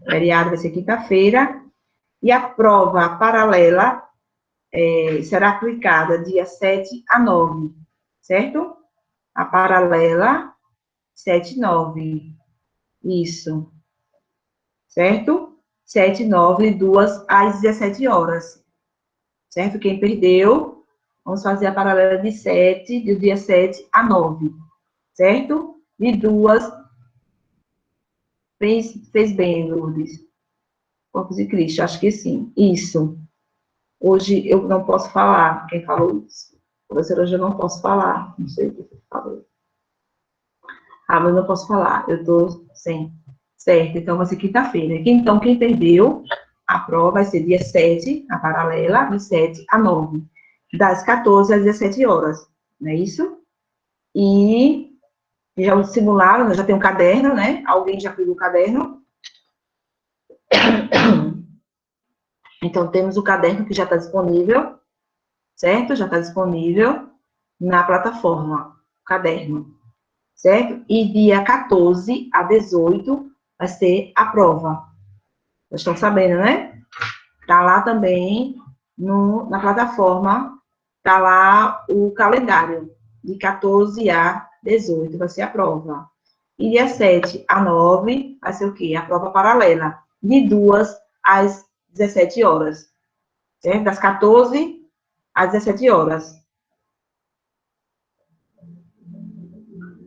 Feriado vai ser quinta-feira. E a prova paralela será aplicada dia 7 a 9, certo? A paralela, 7 e 9. Isso. Certo? 7 e 9, 2 às 17 horas. Certo? Quem perdeu, vamos fazer a paralela de 7, do dia 7 a 9. Certo? De 2, fez bem, Lourdes. Corpus de Cristo, acho que sim. Isso. Hoje eu não posso falar. Quem falou isso? Professora, hoje eu não posso falar. Não sei o que você falou. Ah, mas eu não posso falar. Eu estou sem. Certo, então vai ser quinta-feira. Então, quem perdeu, a prova vai ser dia 7, a paralela, de 7 a 9, das 14 às 17 horas. Não é isso? E já o simulado, já tem um caderno, né? Alguém já pegou o caderno? Então, temos o caderno que já está disponível, certo? Já está disponível na plataforma, o caderno, certo? E dia 14 a 18 vai ser a prova. Vocês estão sabendo, né? Está lá também na plataforma, está lá o calendário, de 14 a 18 vai ser a prova. E dia 7 a 9 vai ser o quê? A prova paralela, de 2 às 17 horas, certo? Das 14 às 17 horas.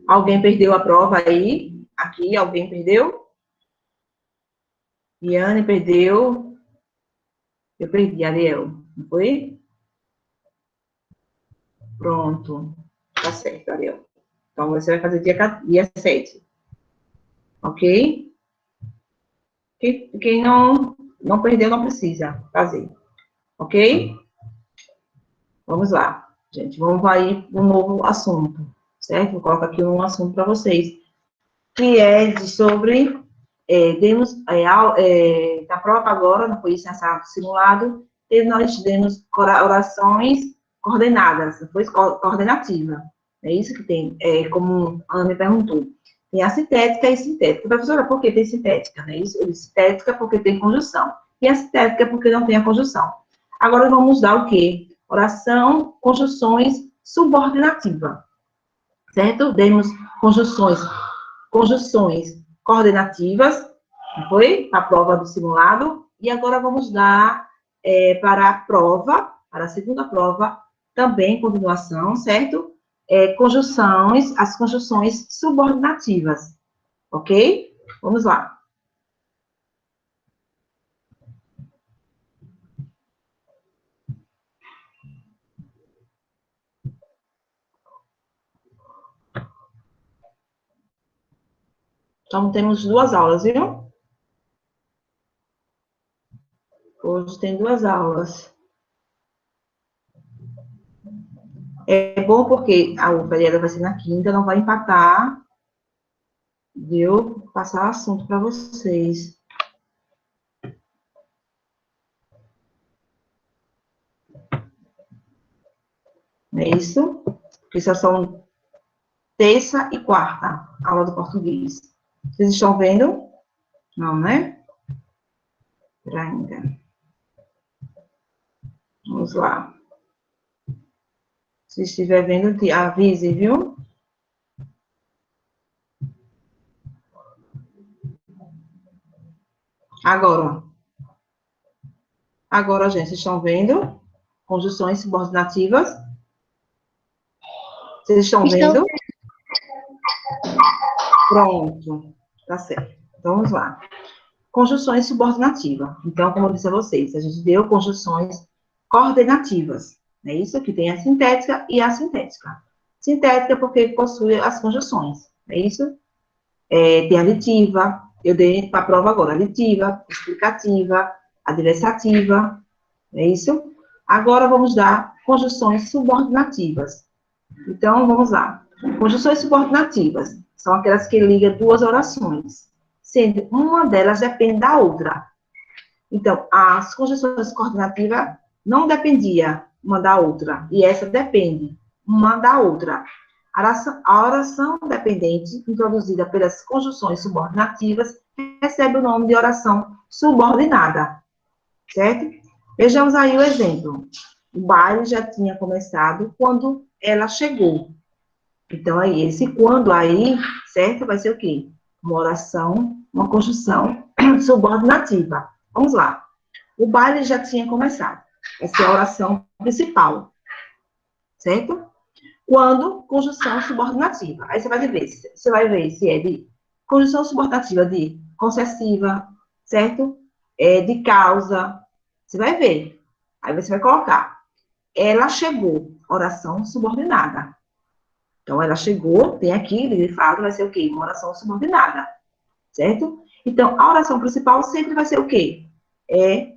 Alguém perdeu a prova aí? Aqui, alguém perdeu? Iane perdeu. Eu perdi, Ariel. Não foi? Pronto. Tá certo, Ariel. Então, você vai fazer dia 7. Ok? Quem não perdeu, não precisa fazer. Ok? Vamos lá, gente. Vamos aí para um novo assunto. Certo? Vou colocar aqui um assunto para vocês. Que é sobre... na prova agora, não foi licenciado simulado, nós demos orações coordenadas, não foi coordenativa. É isso que tem, como a Ana me perguntou. Tem a sintética e sintética. Professora, por que tem sintética? Né? Isso, sintética porque tem conjunção. E a sintética porque não tem a conjunção. Agora vamos dar o quê? Oração, conjunções subordinativa. Certo? Demos conjunções coordenativas, foi? A prova do simulado. E agora vamos dar para a prova, para a segunda prova, também continuação, certo? As conjunções subordinativas, ok? Vamos lá. Então, temos 2 aulas, viu? Hoje tem 2 aulas. É bom porque a feriado vai ser na quinta, não vai empatar, viu? Passar assunto para vocês. É isso? Porque só são terça e quarta, aula do português. Vocês estão vendo? Não, né? Para ainda. Vamos lá. Se estiver vendo, avise, viu? Agora. Agora, gente, vocês estão vendo? Conjunções subordinativas. Vocês estão vendo? Pronto. Tá certo. Então, vamos lá. Conjunções subordinativas. Então, como eu disse a vocês, a gente deu conjunções coordenativas. É isso que tem a sintética e a sintética. Sintética porque possui as conjunções. É isso? Tem a aditiva, eu dei para a prova agora, aditiva, explicativa, adversativa, é isso? Agora vamos dar conjunções subordinativas. Então, vamos lá. Conjunções subordinativas são aquelas que ligam 2 orações, sendo uma delas depende da outra. Então, as conjunções coordenativas não dependiam uma da outra, e essa depende uma da outra. A oração dependente, introduzida pelas conjunções subordinativas, recebe o nome de oração subordinada, certo? Vejamos aí o exemplo. O baile já tinha começado quando ela chegou. Então, aí, esse quando aí, certo? Vai ser o quê? Uma oração, uma conjunção subordinativa. Vamos lá. O baile já tinha começado. Essa é a oração principal, certo? Quando conjunção subordinativa. Aí você vai ver se é de conjunção subordinativa de concessiva, certo? De causa. Você vai ver. Aí você vai colocar. Ela chegou, oração subordinada. Então, ela chegou, tem aqui, de fato, vai ser o quê? Uma oração subordinada, certo? Então, a oração principal sempre vai ser o quê?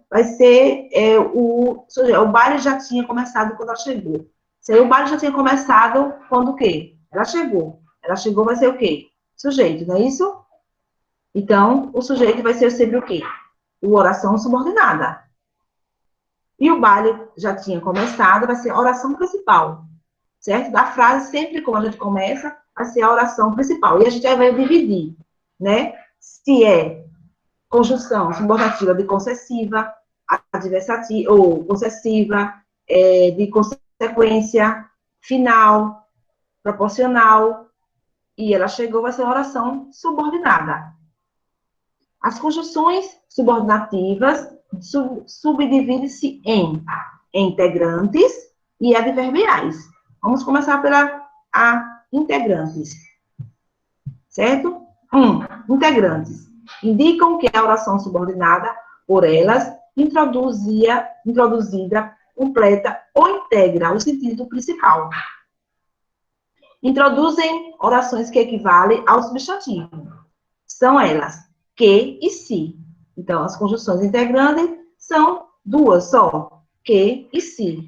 Vai ser o baile já tinha começado quando ela chegou. Se aí o baile já tinha começado quando o quê? Ela chegou. Ela chegou vai ser o quê? Sujeito, não é isso? Então, o sujeito vai ser sempre o quê? O oração subordinada. E o baile já tinha começado, vai ser a oração principal, certo? Da frase, sempre como a gente começa, vai ser a oração principal. E a gente vai dividir, né? Se é conjunção subordinativa de concessiva, adversativa, ou concessiva, de consequência, final, proporcional, e ela chegou, vai ser uma oração subordinada. As conjunções subordinativas subdividem-se em integrantes e adverbiais. Vamos começar pela integrantes, certo? Integrantes. Indicam que a oração subordinada por elas introduzida, completa ou integra o sentido principal. Introduzem orações que equivalem ao substantivo. São elas que e se. Então, as conjunções integrantes são duas só, que e se.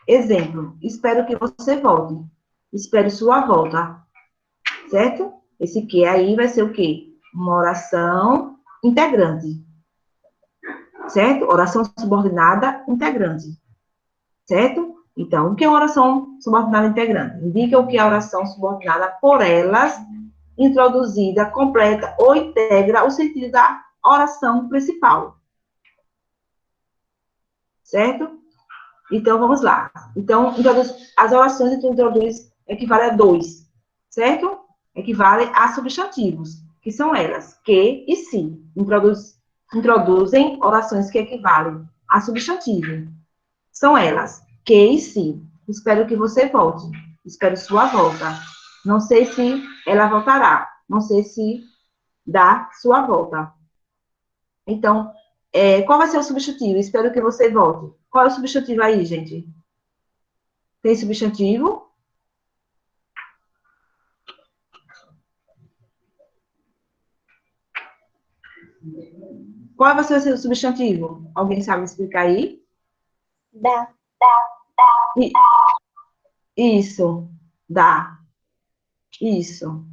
Exemplo, espero que você volte. Espero sua volta. Certo? Esse que aí vai ser o quê? Uma oração integrante. Certo? Oração subordinada integrante. Certo? Então, o que é uma oração subordinada integrante? Indica o que é a oração subordinada por elas, introduzida, completa ou integra o sentido da oração principal. Certo? Então, vamos lá. Então, as orações que introduz equivale a dois, certo? Equivale a substantivos, que são elas, que e se. Introduzem orações que equivalem a substantivo. São elas, que e se. Espero que você volte. Espero sua volta. Não sei se ela voltará. Não sei se dá sua volta. Então, qual vai ser o substantivo? Espero que você volte. Qual é o substantivo aí, gente? Tem substantivo? Qual vai ser o substantivo? Alguém sabe explicar aí? Dá. I- Isso. Dá. Isso.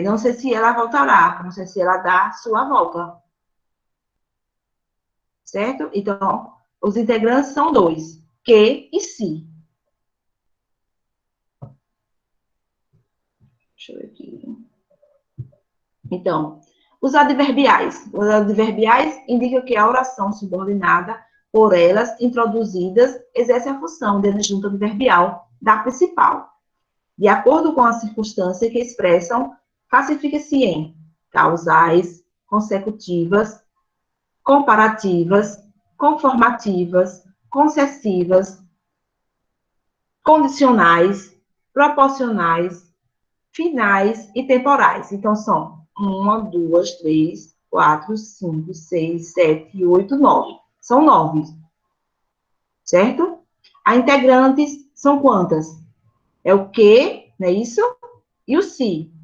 Não sei se ela voltará. Não sei se ela dá sua volta. Certo? Então, os integrantes são dois. Que e se. Deixa eu ver aqui. Então, os adverbiais. Os adverbiais indicam que a oração subordinada por elas, introduzidas, exerce a função de adjunto adverbial da principal. De acordo com a circunstância que expressam, classifica-se em causais, consecutivas, comparativas, conformativas, concessivas, condicionais, proporcionais, finais e temporais. Então, são 1, 2, 3, 4, 5, 6, 7, 8, 9. São 9, certo? A integrantes são quantas? É o que, não é isso? E o se.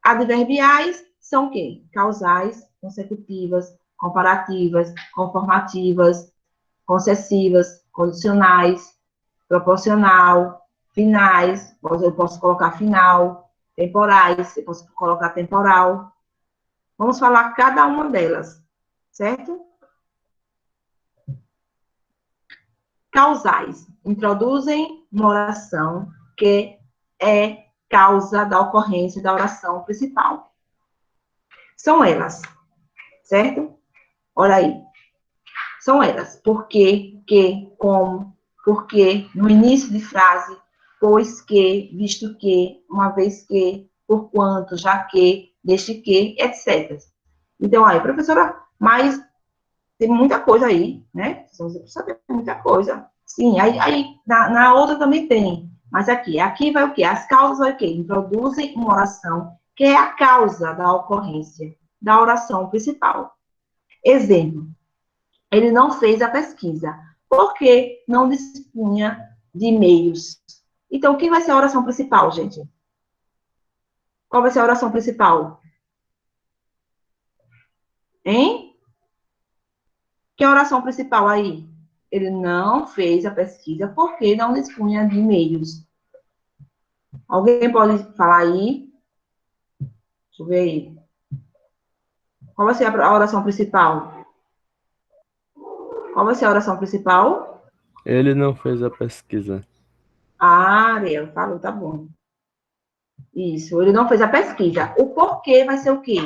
Adverbiais são o quê? Causais, consecutivas, comparativas, conformativas, concessivas, condicionais, proporcional, finais, eu posso colocar final, temporais, eu posso colocar temporal. Vamos falar cada uma delas, certo? causais. Introduzem uma oração que é causa da ocorrência da oração principal. São elas, certo? Olha aí. São elas. Porque, que, como, porque, no início de frase, pois que, visto que, uma vez que, porquanto, já que, desde que, etc. Então, aí, professora, mas tem muita coisa aí, né? Você precisa ter muita coisa. Sim, aí na outra também tem. Mas aqui vai o quê? As causas vai o quê? Introduzem uma oração que é a causa da ocorrência da oração principal. Exemplo, ele não fez a pesquisa, porque não dispunha de meios. Então, quem vai ser a oração principal, gente? Qual vai ser a oração principal? Hein? Que é a oração principal aí? Ele não fez a pesquisa porque não dispunha de meios. Alguém pode falar aí? Deixa eu ver aí. Qual vai ser a oração principal? Qual vai ser a oração principal? Ele não fez a pesquisa. Ah, Ariel, falou, tá bom. Isso, ele não fez a pesquisa. O porquê vai ser o quê?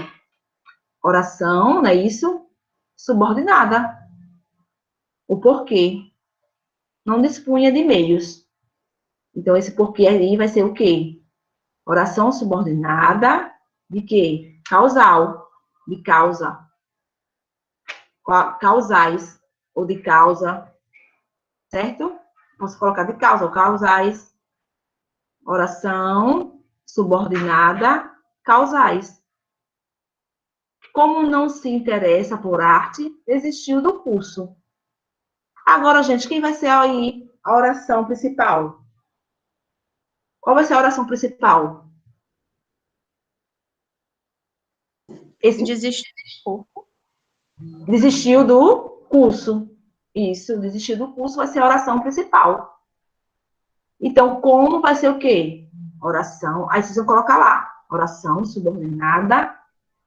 Oração, não é isso? Subordinada. O porquê. Não dispunha de meios. Então, esse porquê aí vai ser o quê? Oração subordinada de quê? Causal. De causa. Causais. Ou de causa. Certo? Posso colocar de causa ou causais. Oração subordinada, causais. Como não se interessa por arte, desistiu do curso. Agora, gente, quem vai ser aí a oração principal? Qual vai ser a oração principal? Desistir do curso. Desistiu do curso. Isso, desistiu do curso vai ser a oração principal. Então, como vai ser o quê? Oração, aí vocês vão colocar lá, oração subordinada,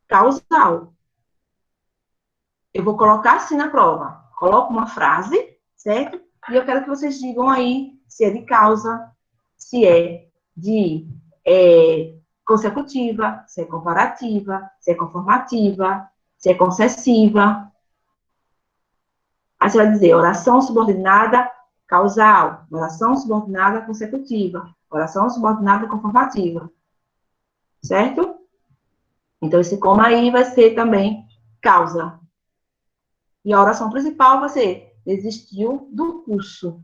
causal. Eu vou colocar assim na prova. Coloco uma frase, certo? E eu quero que vocês digam aí se é de causa, se é de consecutiva, se é comparativa, se é conformativa, se é concessiva. Aí você vai dizer oração subordinada causal, oração subordinada consecutiva, oração subordinada conformativa. Certo? Então, esse como aí vai ser também causa. E a oração principal vai ser desistiu do curso.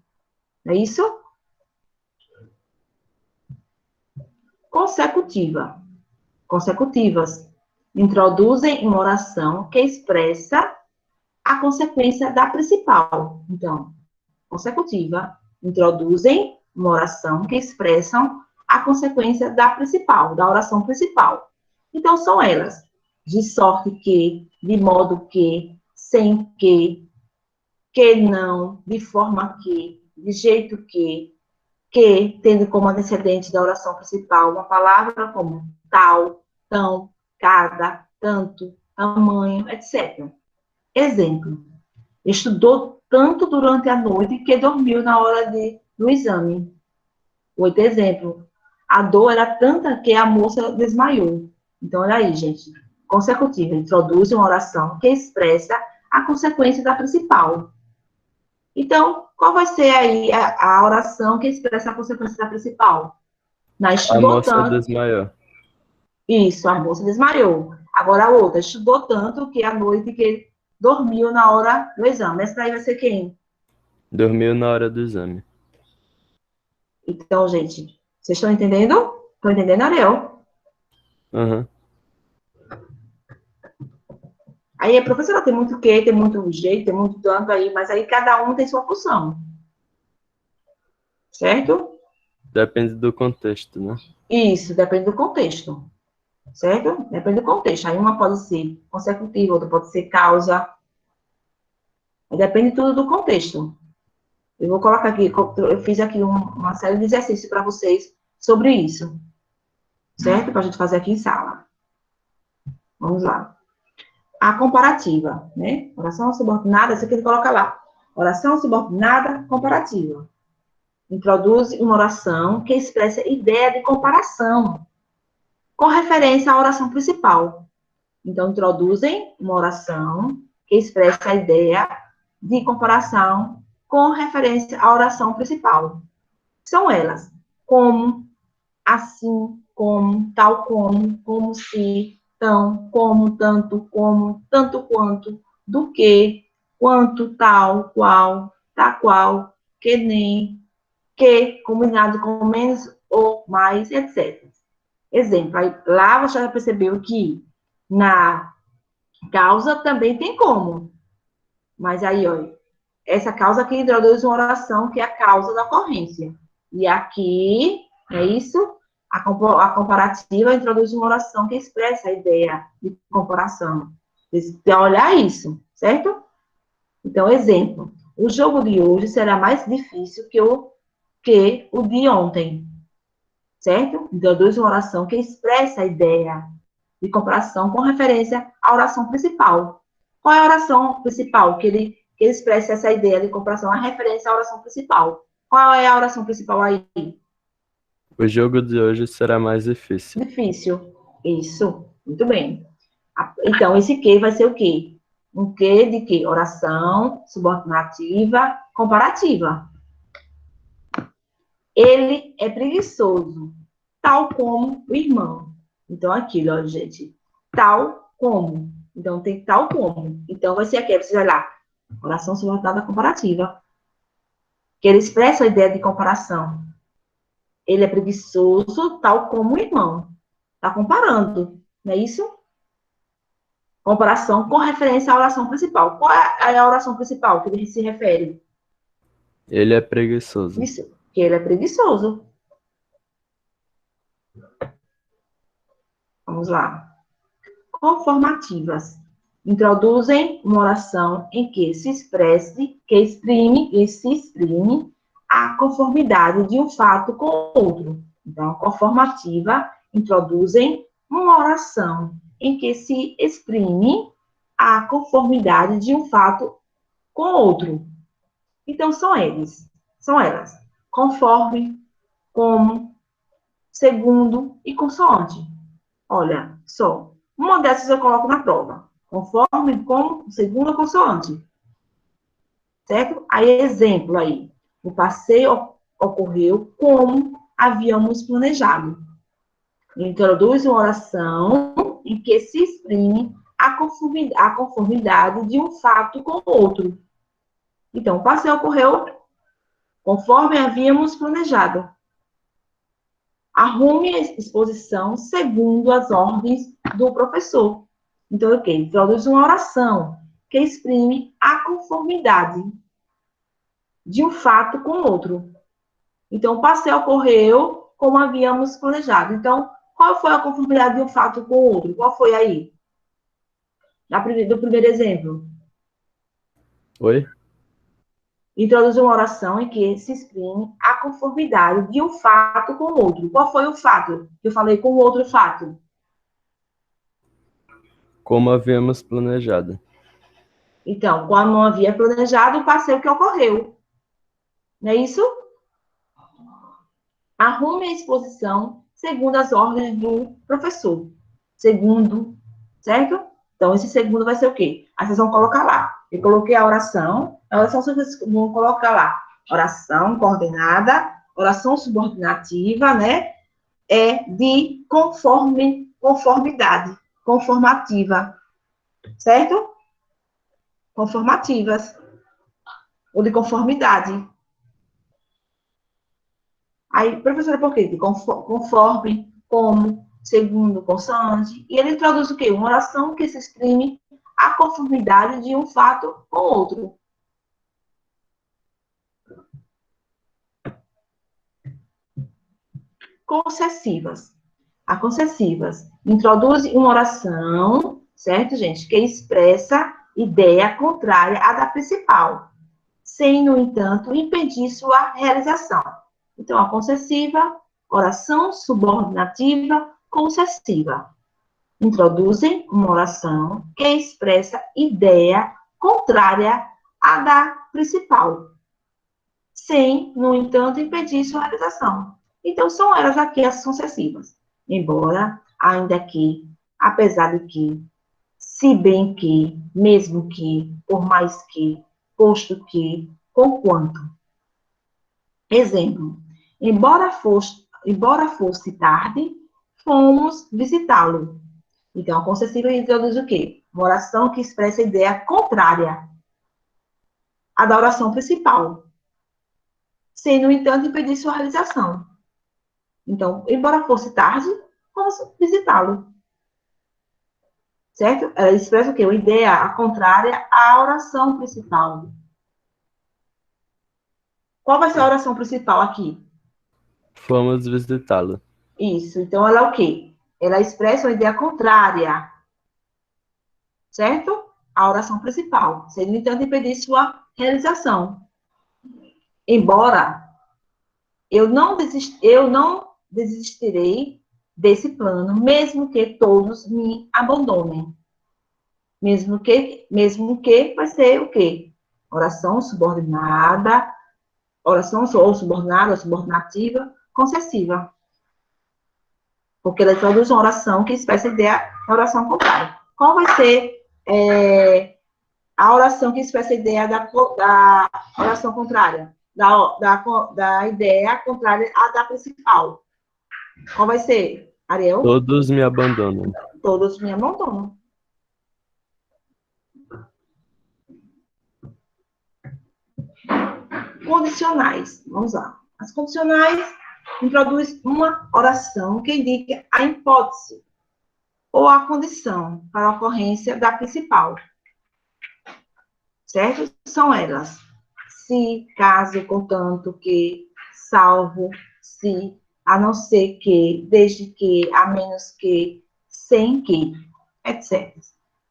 Não é isso? Consecutiva. Consecutivas. Introduzem uma oração que expressa a consequência da principal. Então, consecutiva. Introduzem uma oração que expressam a consequência da principal, da oração principal. Então, são elas. De sorte que, de modo sem que não, de forma que, de jeito que, tendo como antecedente da oração principal uma palavra como tal, tão, cada, tanto, tamanho, etc. Exemplo, estudou tanto durante a noite que dormiu na hora do exame. Outro exemplo, a dor era tanta que a moça desmaiou. Então, olha aí, gente. Consecutiva, introduz uma oração que expressa a consequência da principal. Então, qual vai ser aí a oração que expressa a consequência da principal? Na A estudou moça tanto. desmaiou. Isso, a moça desmaiou. Agora a outra, estudou tanto que à noite que dormiu na hora do exame. Essa daí vai ser quem? Dormiu na hora do exame. Então, gente, vocês estão entendendo? Estão entendendo, Ariel? Uhum. Aí, a professora tem muito quê, tem muito jeito, tem muito tanto aí, mas aí cada um tem sua função. Certo? Depende do contexto, né? Isso, depende do contexto. Certo? Depende do contexto. Aí uma pode ser consecutiva, outra pode ser causa. Depende tudo do contexto. Eu vou colocar aqui, eu fiz aqui uma série de exercícios para vocês sobre isso. Certo? Para a gente fazer aqui em sala. Vamos lá. A comparativa, né? Oração subordinada, você tem que colocar lá. Oração subordinada comparativa. Introduz uma oração que expressa ideia de comparação, com referência à oração principal. Então, introduzem uma oração que expressa a ideia de comparação com referência à oração principal. São elas, como, assim, como, tal como se, tão, como, tanto, quanto, do que, quanto, tal, qual, tá qual, que nem, que, combinado com menos ou mais, etc. Exemplo, aí, lá você já percebeu que na causa também tem como. Mas aí, olha, essa causa aqui introduz uma oração que é a causa da ocorrência. E aqui, é isso? A comparativa introduz uma oração que expressa a ideia de comparação. Precisa olhar isso, certo? Então, exemplo. O jogo de hoje será mais difícil que o de ontem. Certo? Introduz uma oração que expressa a ideia de comparação com referência à oração principal. Qual é a oração principal que ele expressa essa ideia de comparação, a referência à oração principal? Qual é a oração principal aí? O jogo de hoje será mais difícil. Difícil. Isso. Muito bem. Então, esse que vai ser o quê? Um que de quê? Oração subordinativa comparativa. Ele é preguiçoso, tal como o irmão. Então, aqui, ó, gente. Tal como. Então, tem tal como. Então, vai ser aqui, você vai lá. Oração subordinada comparativa. Que ele expressa a ideia de comparação. Ele é preguiçoso, tal como o irmão. Está comparando, não é isso? Comparação com referência à oração principal. Qual é a oração principal que ele se refere? Ele é preguiçoso. Isso, que ele é preguiçoso. Vamos lá. Conformativas. Introduzem uma oração em que se exprime a conformidade de um fato com outro. Então, a conformativa introduzem uma oração em que se exprime a conformidade de um fato com outro. Então, são elas. Conforme, como, segundo e consoante. Olha, só. Uma dessas eu coloco na prova. Conforme, como, segundo ou consoante. Certo? Aí, exemplo aí. O passeio ocorreu como havíamos planejado. Introduz uma oração em que se exprime a conformidade de um fato com o outro. Então, o passeio ocorreu conforme havíamos planejado. Arrume a exposição segundo as ordens do professor. Então, o quê? Introduz uma oração que exprime a conformidade de um fato com o outro. Então, o passeio ocorreu como havíamos planejado. Então, qual foi a conformidade de um fato com o outro? Qual foi aí? Do primeiro exemplo. Oi? Introduz uma oração em que se exprime a conformidade de um fato com o outro. Qual foi o fato que eu falei com o outro fato? Como havíamos planejado. Então, quando não havia planejado, o passeio que ocorreu. Não é isso? Arrume a exposição segundo as ordens do professor. Segundo, certo? Então, esse segundo vai ser o quê? Aí vocês vão colocar lá. Eu coloquei a oração vocês vão colocar lá. Oração coordenada, oração subordinativa, né? É de conformidade, conformativa, certo? Conformativas, ou de conformidade. Aí, professora, por quê? De conforme, como, segundo, consoante. E ele introduz o quê? Uma oração que se exprime a conformidade de um fato com outro. Concessivas. A concessivas introduz uma oração, certo, gente? Que expressa ideia contrária à da principal, sem, no entanto, impedir sua realização. Então, a concessiva, oração subordinativa, concessiva. Introduzem uma oração que expressa ideia contrária à da principal, sem, no entanto, impedir sua realização. Então, são elas aqui as sucessivas. Embora, ainda que, apesar de que, se bem que, mesmo que, por mais que, posto que, conquanto. Exemplo, embora fosse tarde, fomos visitá-lo. Então, a concessiva introduz o quê? Uma oração que expressa a ideia contrária à da oração principal, sem, no entanto, impedir sua realização. Então, embora fosse tarde, fomos visitá-lo. Certo? Ela expressa o quê? Uma ideia contrária à oração principal. Qual vai ser a oração principal aqui? Fomos visitá-lo. Isso. Então, ela é o quê? Ela expressa uma ideia contrária, certo? A oração principal, sem, no entanto, impedir sua realização. Embora eu não desistirei desse plano, mesmo que todos me abandonem. Mesmo que vai ser o quê? Oração subordinada, oração ou subordinada, ou subordinativa, concessiva. Porque ela introduz uma oração que expressa a ideia da oração contrária. Qual vai ser a oração que expressa a ideia da oração contrária? Da ideia contrária à da principal. Qual vai ser, Ariel? Todos me abandonam. Todos me abandonam. Condicionais. Vamos lá. As condicionais introduz uma oração que indica a hipótese ou a condição para a ocorrência da principal. Certo? São elas: se, caso, contanto que, salvo, se, a não ser que, desde que, a menos que, sem que, etc.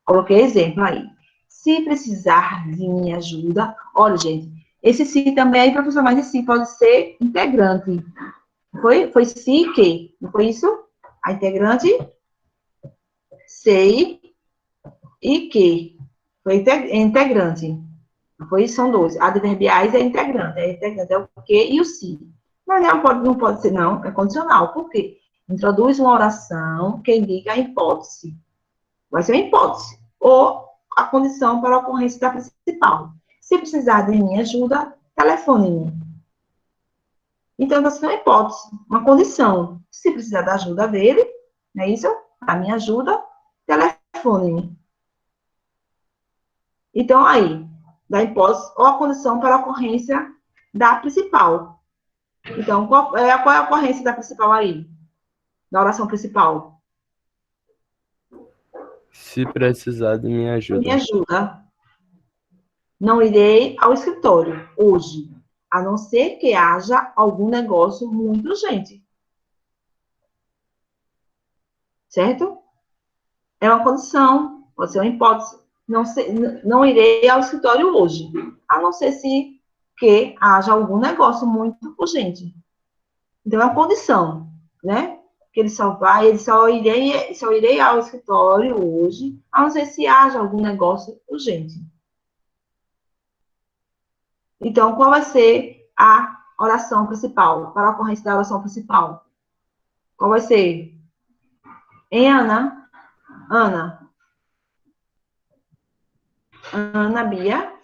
Coloquei exemplo aí. Se precisar de minha ajuda, olha, gente, esse se também, professor, mas esse se pode ser integrante. Foi se que, não foi isso? A integrante, sei e que. Foi integrante. Não foi isso? São dois. Adverbiais é integrante. É o que e o se. Mas não pode ser, não. É condicional. Por quê? Introduz uma oração que indica a hipótese. Vai ser uma hipótese. Ou a condição para a ocorrência da principal. Se precisar de minha ajuda, telefone-me. Então, vai ser uma hipótese, uma condição. Se precisar da ajuda dele, não é isso? A minha ajuda, telefone-me. Então, aí, da hipótese ou a condição para a ocorrência da principal. Então, qual é a ocorrência da principal aí? Da oração principal? Se precisar de minha ajuda. Me ajuda. Não irei ao escritório hoje, a não ser que haja algum negócio muito urgente. Certo? É uma condição, pode ser uma hipótese. Não irei ao escritório hoje, a não ser que haja algum negócio muito urgente. Então, é uma condição, né? Que ele só irei ao escritório hoje, a não ser se haja algum negócio urgente. Então, qual vai ser a oração principal, para a ocorrência da oração principal? Qual vai ser? Hein, Ana? Ana Bia?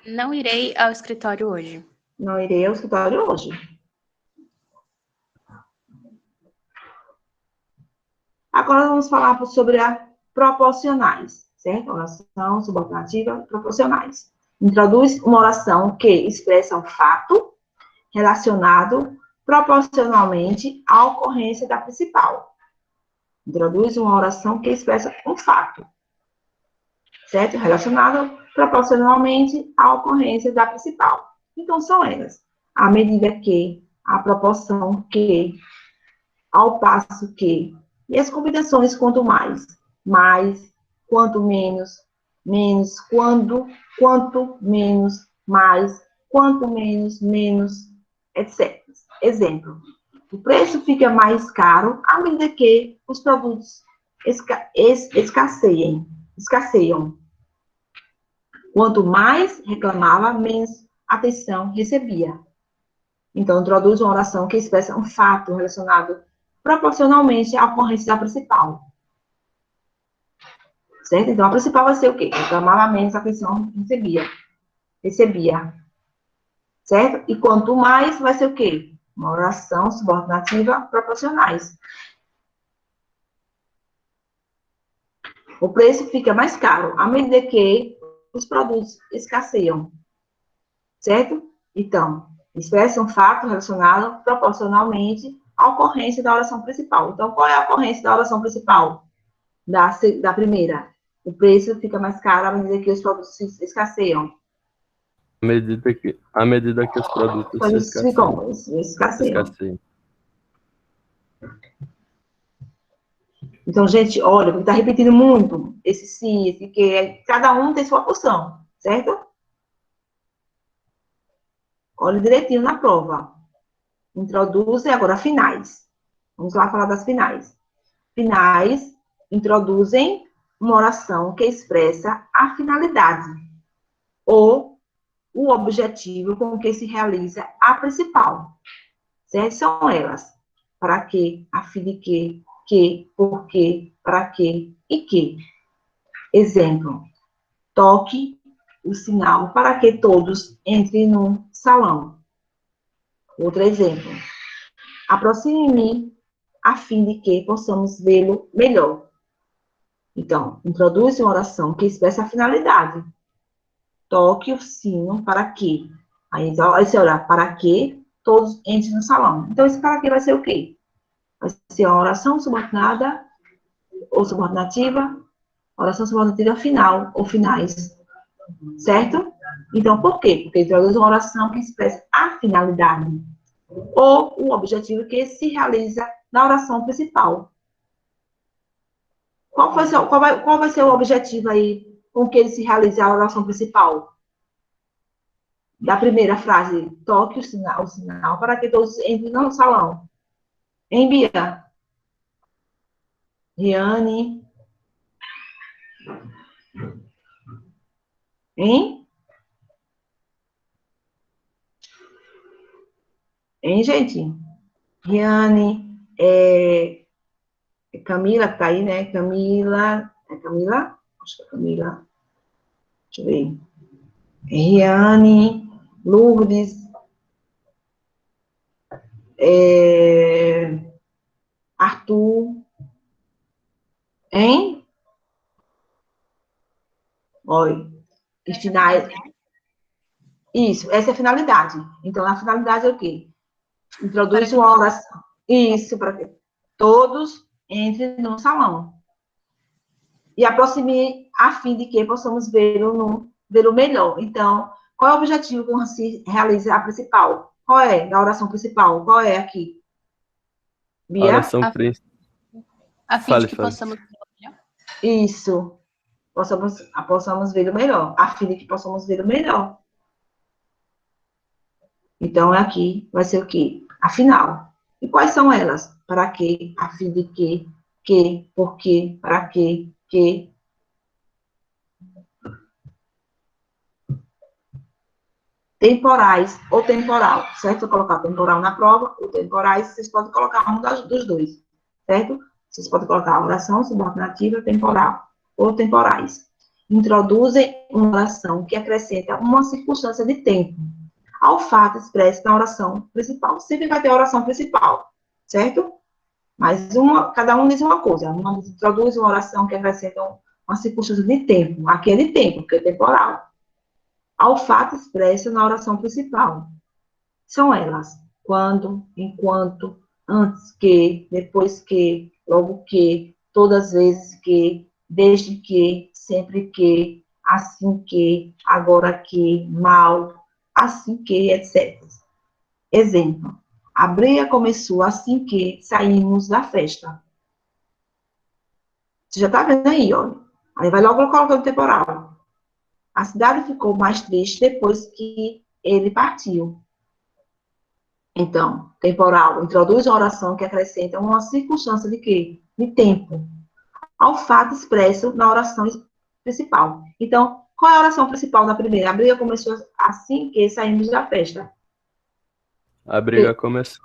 Não irei ao escritório hoje. Não irei ao escritório hoje. Agora vamos falar sobre as proporcionais, certo? Oração subordinativa proporcionais. Introduz uma oração que expressa um fato relacionado proporcionalmente à ocorrência da principal. Introduz uma oração que expressa um fato, certo? Relacionado proporcionalmente à ocorrência da principal. Então, são elas: à medida que, à proporção que, ao passo que. E as combinações: quanto mais, quanto menos, quanto menos, mais, quanto menos, etc. Exemplo: o preço fica mais caro à medida que os produtos escasseiam. Quanto mais reclamava, menos atenção recebia. Então, introduz uma oração que expressa um fato relacionado proporcionalmente à ocorrência da principal. Certo? Então, a principal vai ser o quê? Reclamava, menos atenção recebia. Certo? E quanto mais, vai ser o quê? Uma oração subordinativa proporcionais. O preço fica mais caro à medida que os produtos escasseiam. Certo? Então, expressa um fato relacionado proporcionalmente à ocorrência da oração principal. Então, qual é a ocorrência da oração principal? Da primeira. O preço fica mais caro à medida que os produtos escasseiam. À medida que os produtos se Eles ficam, escasseiam. escasseiam. Então, gente, olha, está repetindo muito esse se, esse que, cada um tem sua porção, certo? Olha direitinho na prova. Introduzem agora finais. Vamos lá falar das finais. Finais introduzem uma oração que expressa a finalidade ou o objetivo com que se realiza a principal. Certo? São elas. Para quê, a fim de que, por quê, para quê e que. Exemplo. Toque o sinal para que todos entrem no salão. Outro exemplo. Aproxime-me a fim de que possamos vê-lo melhor. Então, introduz uma oração que expressa a finalidade. Toque o sino para que. Aí você olha, para que todos entrem no salão. Então, esse para que vai ser o quê? Vai ser uma oração subordinada ou subordinativa, oração subordinativa final ou finais. Certo? Então, por quê? Porque introduz uma oração que expressa a finalidade ou o objetivo que se realiza na oração principal. Qual vai ser o objetivo aí com que ele se realiza a oração principal? Da primeira frase, toque o sinal para que todos entrem no salão. Hein, Bia? Riane? Hein? Hein, gente? Riane, Camila que tá aí, né? Camila? É Camila? Acho que é Camila. Deixa eu ver. Riane, Lourdes, Arthur, hein? Olha, e finais. Isso, essa é a finalidade. Então, a finalidade é o quê? Introduz uma oração. Isso, para que todos entrem no salão. E aproxime a fim de que possamos vê-lo melhor. Então, qual é o objetivo que se realiza a principal? Qual é? Da oração principal? Qual é aqui? Bia? Oração principal. A fim de que possamos... Isso. Possamos ver o melhor. A fim de que possamos ver o melhor. Então, aqui vai ser o quê? Afinal. E quais são elas? Para quê? A fim de que, por quê, para quê, que. Temporais ou temporal, certo? Se eu colocar temporal na prova, ou temporais, vocês podem colocar um dos dois, certo? Vocês podem colocar oração subordinativa, temporal, ou temporais. Introduzem uma oração que acrescenta uma circunstância de tempo ao fato expresso na oração principal. Sempre vai ter a oração principal, certo? Mas cada um diz uma coisa. Uma introduz uma oração que acrescenta uma circunstância de tempo. Aqui é de tempo, porque é temporal. Ao fato expresso na oração principal. São elas: quando, enquanto, antes que, depois que, logo que, todas as vezes que, desde que, sempre que, assim que, agora que, mal, assim que, etc. Exemplo: a briga começou assim que saímos da festa. Você já está vendo aí, olha. Aí vai logo colocando temporal. A cidade ficou mais triste depois que ele partiu. Então, temporal, introduz uma oração que acrescenta uma circunstância de quê? De tempo, ao fato expresso na oração principal. Então, Qual é a oração principal da primeira? A briga começou assim que saímos da festa. A briga começou.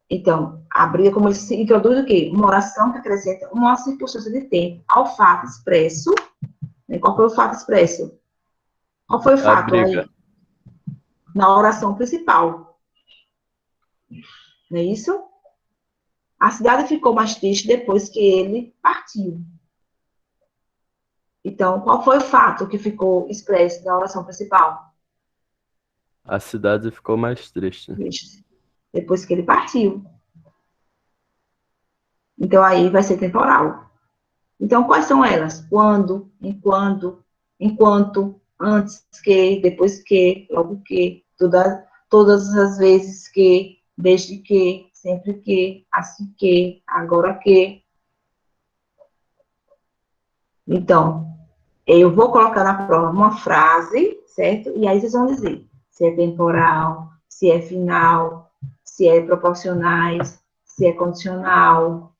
Então, a briga começou, se introduz o quê? Uma oração que acrescenta uma circunstância de tempo ao fato expresso. Né? Qual foi o fato expresso? Qual foi o fato aí? Na oração principal. Não é isso? A cidade ficou mais triste depois que ele partiu. Então, qual foi o fato que ficou expresso na oração principal? A cidade ficou mais triste. Depois que ele partiu. Então, aí vai ser temporal. Então, quais são elas? Quando, enquanto, antes que, depois que, logo que, todas as vezes que, desde que, sempre que, assim que, agora que. Então, eu vou colocar na prova uma frase, certo? E aí vocês vão dizer se é temporal, se é final, se é proporcionais, se é condicional,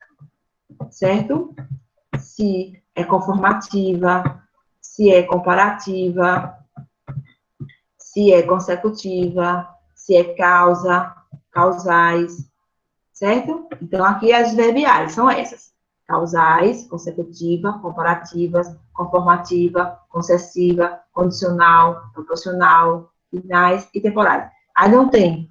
certo? Se é conformativa, se é comparativa, se é consecutiva, se é causa, causais, certo? Então, aqui as verbiais são essas. Causais, consecutiva, comparativas, conformativa, concessiva, condicional, proporcional, finais e temporais. Aí não tem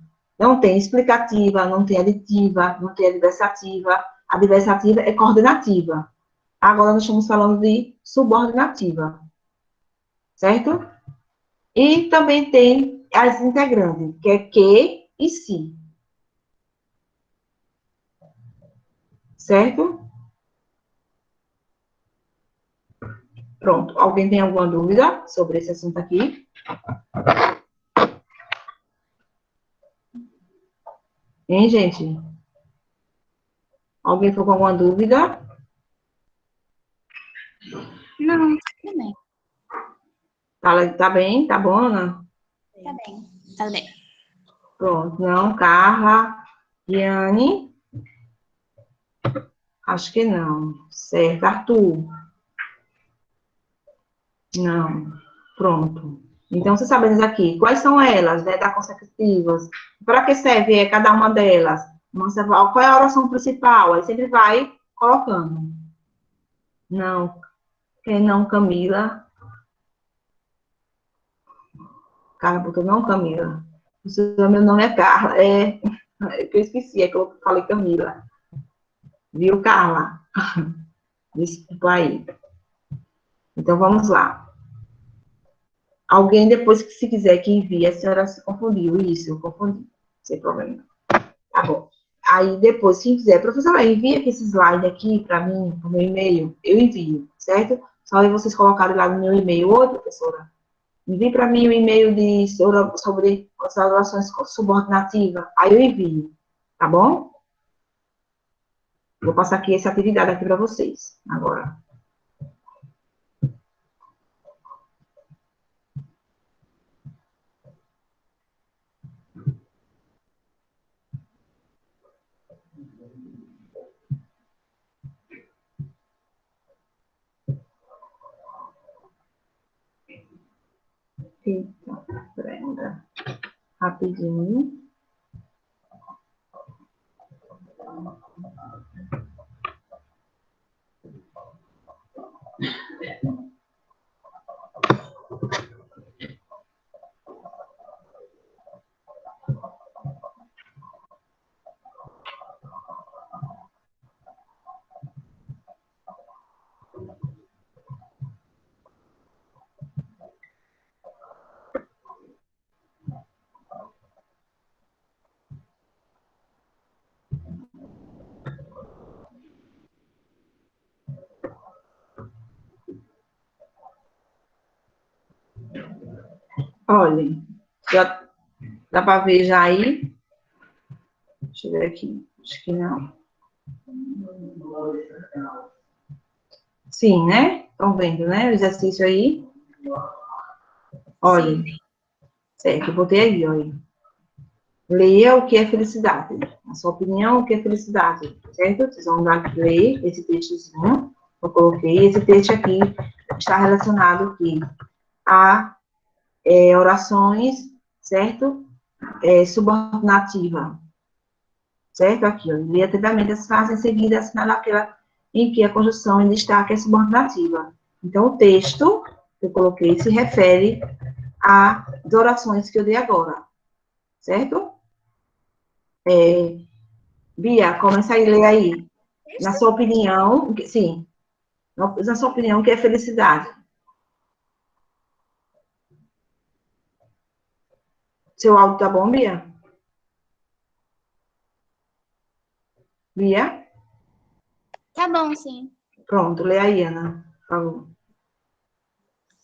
explicativa, não tem aditiva, não tem adversativa. A adversativa é coordenativa. Agora nós estamos falando de subordinativa, certo? E também tem as integrantes, que é que e se. Certo? Pronto. Alguém tem alguma dúvida sobre esse assunto aqui? Hein, gente? Alguém ficou com alguma dúvida? Não, tudo bem. Tá bem? Tá bom, Ana? Tá bem, tá bem. Pronto. Não, Carla, Diane? Acho que não. Certo. Arthur? Não. Pronto. Então, vocês sabem aqui, quais são elas, né, das consecutivas? Para que serve cada uma delas? Qual é a oração principal? Aí sempre vai colocando. Não. Quem não, Camila? Carla botou não, Camila. Meu nome é Carla. É que eu esqueci, é que eu falei Camila. Viu, Carla? Desculpa aí. Então, vamos lá. Alguém, depois que se quiser que envie, a senhora se confundiu. Isso, eu confundi. Sem problema. Tá bom. Aí, depois, se quiser, professora, envia aqui esse slide aqui para mim, no meu e-mail. Eu envio, certo? Só aí vocês colocarem lá no meu e-mail. Oi, professora. Envie para mim o e-mail sobre as relações subordinativas. Aí eu envio. Tá bom? Vou passar aqui essa atividade aqui para vocês. Agora. Eita, Brenda. Rapidinho. Olhem, já dá para ver já aí? Deixa eu ver aqui. Acho que não. Sim, né? Estão vendo, né? O exercício aí. Olhem. Certo, eu botei aí, olha. Leia o que é felicidade. Na sua opinião, o que é felicidade? Certo? Vocês vão dar ler esse textozinho. Eu coloquei esse texto aqui. está relacionado aqui a orações, certo? Subordinativa, certo? Aqui, ó, leia atentamente as frases em seguida, assinala aquela em que a conjunção em destaque é subordinativa. Então, o texto que eu coloquei se refere às orações que eu dei agora, certo? Bia, começa a ler aí. Na sua opinião, sim, na sua opinião, o que é felicidade? Seu áudio tá bom, Bia? Bia? Tá bom, sim. Pronto, lê aí, Ana, por favor.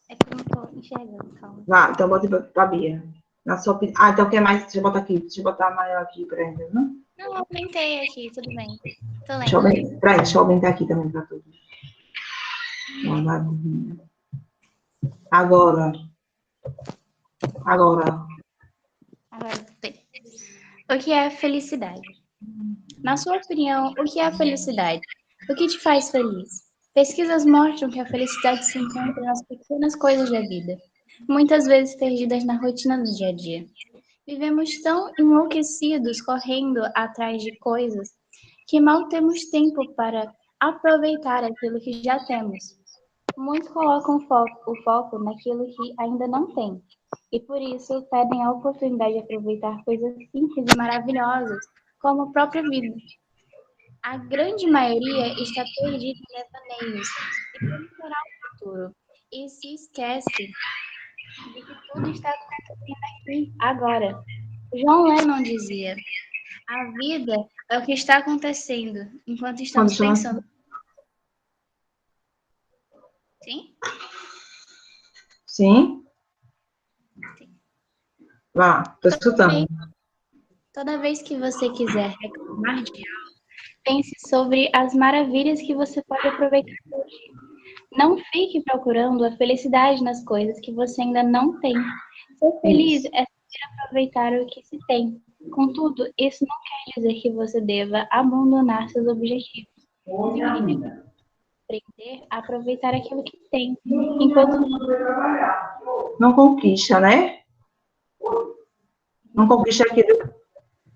É que eu não tô enxergando, calma. Vá, então bota pra Bia. Na sua opinião. Ah, então quer mais? Deixa eu botar aqui. Deixa eu botar maior aqui pra ele, né? Não, eu aumentei aqui, tudo bem. Tô Deixa eu lendo. aumentar. Peraí, deixa eu aumentar aqui também pra todos. Agora. Agora. Agora tem. O que é felicidade? Na sua opinião, o que é a felicidade? O que te faz feliz? Pesquisas mostram que a felicidade se encontra nas pequenas coisas da vida, muitas vezes perdidas na rotina do dia a dia. Vivemos tão enlouquecidos correndo atrás de coisas que mal temos tempo para aproveitar aquilo que já temos. Muitos colocam o foco naquilo que ainda não tem, e por isso perdem a oportunidade de aproveitar coisas simples e maravilhosas, como a própria vida. A grande maioria está perdida em devaneios e como será o futuro, e se esquece de que tudo está acontecendo aqui, agora. John Lennon dizia: a vida é o que está acontecendo enquanto estamos pensando. Sim? Sim? Vá, tô escutando. Toda vez que você quiser reclamar de algo, pense sobre as maravilhas que você pode aproveitar hoje. Não fique procurando a felicidade nas coisas que você ainda não tem. Ser feliz é saber aproveitar o que se tem. Contudo, isso não quer dizer que você deva abandonar seus objetivos. Significa aprender a aproveitar aquilo que tem, enquanto Não conquista, né? Não conquista aquilo.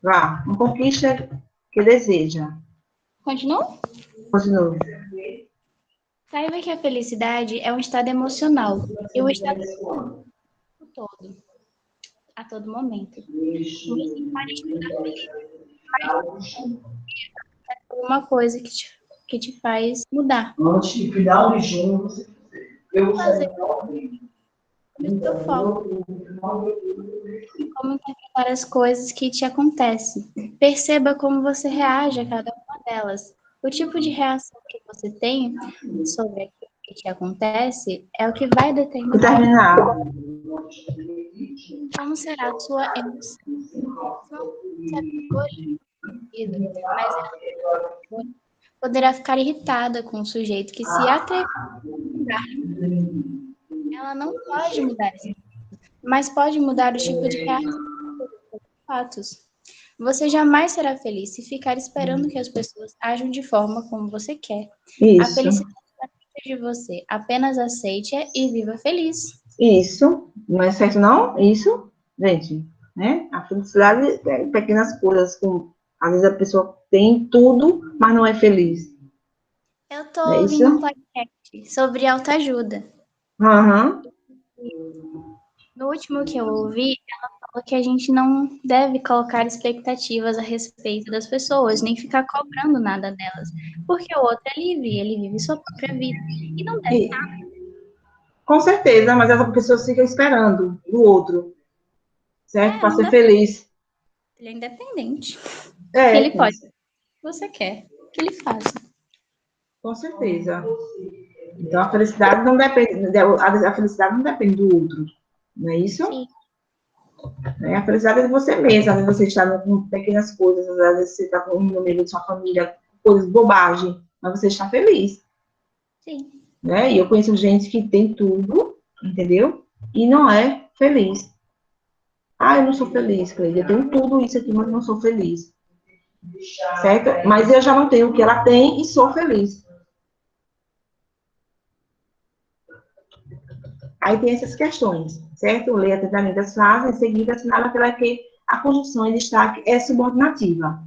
Vá, não conquista que deseja. continua. Continua. Saiba que a felicidade é um estado emocional e o estado do todo, a todo momento. Você pode estar feliz, mas alguma coisa que te faz mudar. Antes de final de junho, eu Fazer o seu foco, como interpretar as coisas que te acontecem. Perceba como você reage a cada uma delas. O tipo de reação que você tem sobre aquilo que te acontece é o que vai determinar terminar. como será a sua emoção. Sua vida, mas ela poderá ficar irritada com o sujeito que se atreve a mudar. Ela não pode mudar isso, mas pode mudar o tipo de reação dos fatos. Você jamais será feliz se ficar esperando que as pessoas ajam de forma como você quer. A Isso. felicidade depende de você. Apenas aceite-a e viva feliz. Isso. Não é certo, não? Isso, gente, né? A felicidade é pequenas coisas. Às vezes a pessoa tem tudo, mas não é feliz. Eu tô Não é isso? ouvindo um podcast sobre autoajuda. Aham. No último que eu ouvi, ela falou que a gente não deve colocar expectativas a respeito das pessoas, nem ficar cobrando nada delas, porque o outro é livre, ele vive sua própria vida. E não deve Com certeza, mas essa pessoa fica esperando do outro, certo? Para não ser deve, feliz. ele é independente. É, Ele pode, se você quer, que ele faça. com certeza. Então, a felicidade não depende, a felicidade não depende do outro, não é isso? Sim. A felicidade é de você mesmo. Às vezes você está com pequenas coisas, às vezes você está no meio de sua família, coisas, bobagem, mas você está feliz, Sim. né? E eu conheço gente que tem tudo, entendeu? E não é feliz. Ah, eu não sou feliz, Cleide. Eu tenho tudo isso aqui, mas não sou feliz. Certo? Mas eu já não tenho o que ela tem e sou feliz. Aí tem essas questões, certo? Leia atentamente as frases, em seguida assinala aquela que a conjunção em destaque é subordinativa,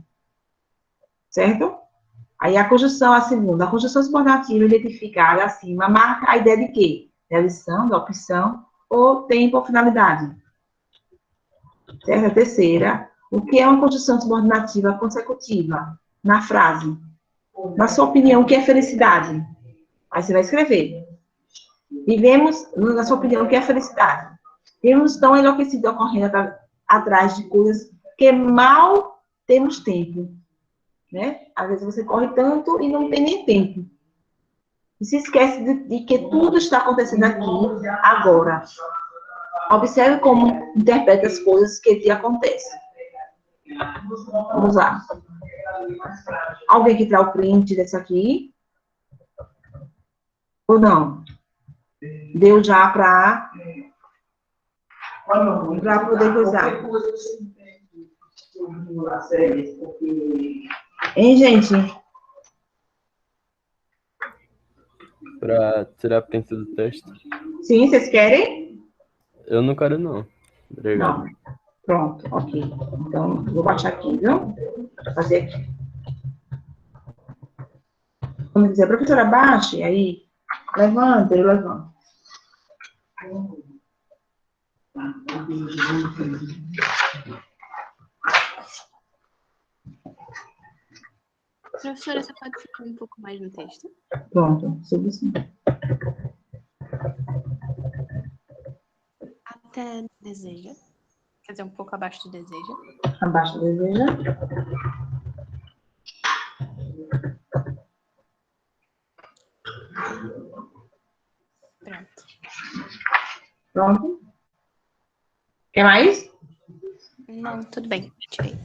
certo? Aí a conjunção, a segunda, a conjunção subordinativa identificada acima marca a ideia de quê? Da lição, da opção, ou tempo ou finalidade. Certo? A terceira, o que é uma conjunção subordinativa consecutiva? Na frase. Na sua opinião, o que é felicidade? Aí você vai escrever. Vivemos, na sua opinião, o que é felicidade? Vivemos tão enlouquecidos correndo atrás de coisas que mal temos tempo. Né? Às vezes você corre tanto e não tem nem tempo. E se esquece de que tudo está acontecendo aqui, agora. Observe como interpreta as coisas que te acontecem. Vamos lá. Alguém que traz o print desse aqui? Ou não? Deu já para poder usar. Hein, gente? Pra tirar print do texto? Sim, vocês querem? Eu não quero, não. Obrigado. Não. Pronto, ok. Então, vou baixar aqui, viu? Vou fazer aqui. Vamos dizer, professora, baixe, aí, levanta, eu levanto. Professora, você pode ficar um pouco mais no texto? Pronto, subi sim. Até deseja. Quer dizer, um pouco abaixo de deseja. Abaixo do deseja. Pronto. Pronto. Quer mais? Não, tudo bem. Tirei.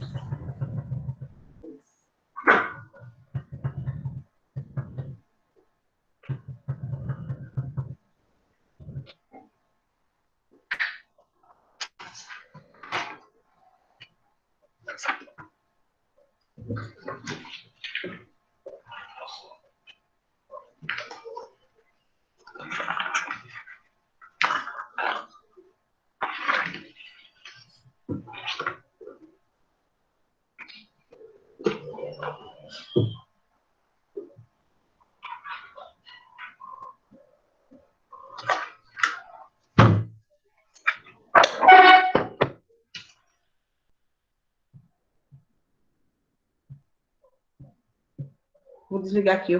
Vou desligar aqui